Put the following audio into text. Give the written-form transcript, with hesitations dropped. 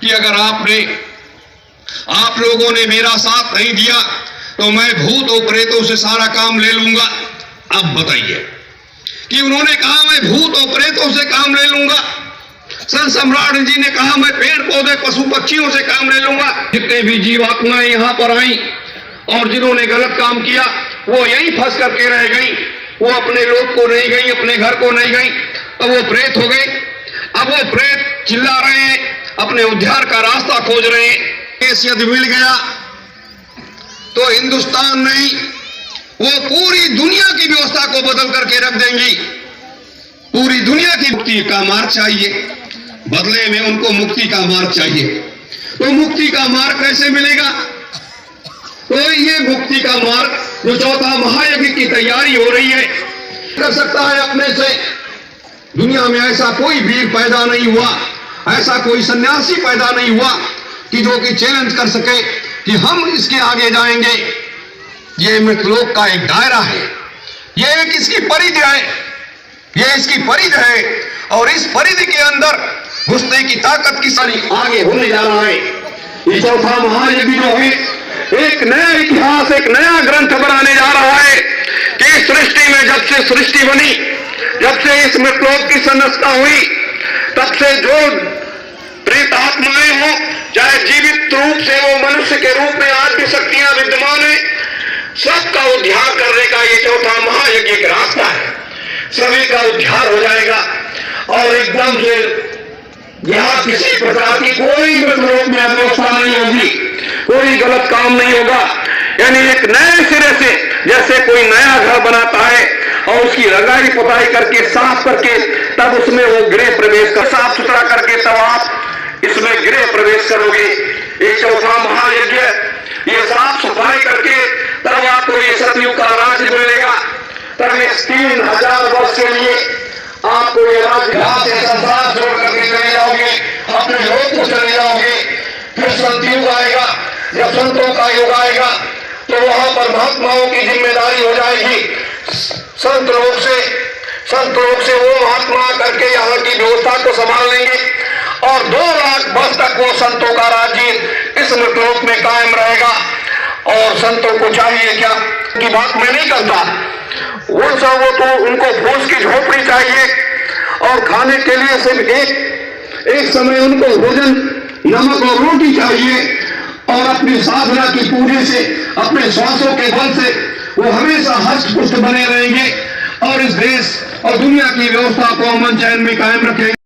कि अगर आप लोगों ने मेरा साथ नहीं दिया तो मैं भूत और प्रेतों से सारा काम ले लूंगा। अब बताइए कि उन्होंने कहा मैं भूत और प्रेतों से काम ले लूंगा। संत सम्राट जी ने कहा मैं पेड़ पौधे पशु पक्षियों से काम ले लूंगा। जितने भी जीवात्माएं यहां पर आई और जिन्होंने गलत काम किया वो यहीं फंस करके रह गई। वो अपने लोक को नहीं गई, अपने घर को नहीं गई, तो वो प्रेत हो गई। अब वो प्रेत चिल्ला रहे हैं, अपने उद्धार का रास्ता खोज रहे हैं। केस यदि मिल गया तो हिंदुस्तान नहीं, वो पूरी दुनिया की व्यवस्था को बदल करके रख देंगी। पूरी दुनिया की मुक्ति का मार्ग चाहिए, बदले में उनको मुक्ति का मार्ग चाहिए। तो मुक्ति का मार्ग कैसे मिलेगा? तो ये मुक्ति का मार्ग जो चौथा महायज्ञ की तैयारी हो रही है कर सकता है अपने से। दुनिया में ऐसा कोई वीर पैदा नहीं हुआ, ऐसा कोई सन्यासी पैदा नहीं हुआ कि जो कि चैलेंज कर सके कि हम इसके आगे जाएंगे। ये मृतलोक का एक दायरा है, ये एक इसकी परिधि है, ये इसकी परिधि है और इस परिधि के अंदर घुसने की ताकत की सारी आगे होने जा रहा है। ये चौथा महायज्ञ जो है एक नया इतिहास, एक नया ग्रंथ बनाने जा रहा है कि इस सृष्टि में जब से सृष्टि बनी, जब से इस मृतलोक की संरचना हुई, तब से जो प्रेत आत्माएं हो, चाहे जीवित रूप से वो मनुष्य के रूप में आज भी शक्तियां विद्यमान है, सबका उद्धार करने का ये चौथा महायज्ञ एक रास्ता है। सभी का उद्धार हो जाएगा और एकदम से यहाँ किसी प्रकार की कोई मृतलोक में अव्यवस्था नहीं होगी, कोई गलत काम नहीं होगा। यानी एक नए सिरे से जैसे कोई नया घर बनाता है और उसकी रंगाई पुताई करके साफ करके तब उसमें वो गृह प्रवेश कर, साफ सुथरा करके तब आप इसमें गृह प्रवेश करोगे। एक चौथा महायज्ञ, ये साफ सफाई करके तब आपको ये सतयुग का राज्य मिलेगा। तब इस 3000 वर्ष के लिए आपको ये राज्य से संसार छोड़ करके चले जाओगे, अपने लोक को चले जाओगे। फिर संतयुग आएगा, जब संतों का युग आएगा तो वहां पर महात्माओं की जिम्मेदारी हो जाएगी। संत लोग से वो महात्मा करके यहाँ की व्यवस्था को संभाल लेंगे और 2 लाख वर्ष तक वो संतों का राज्य इस मृतलोक में कायम रहेगा। और संतों को चाहिए क्या की बात मैं नहीं करता, वो सब वो तो उनको फूस की झोपड़ी चाहिए और खाने के लिए सिर्फ एक समय उनको भोजन नमक और रोटी चाहिए और अपनी साधना की पूरी से, अपने श्वासों के बल से वो हमेशा हष्ट पुष्ट बने रहेंगे और इस देश और दुनिया की व्यवस्था को अमन चैन में कायम रखेंगे।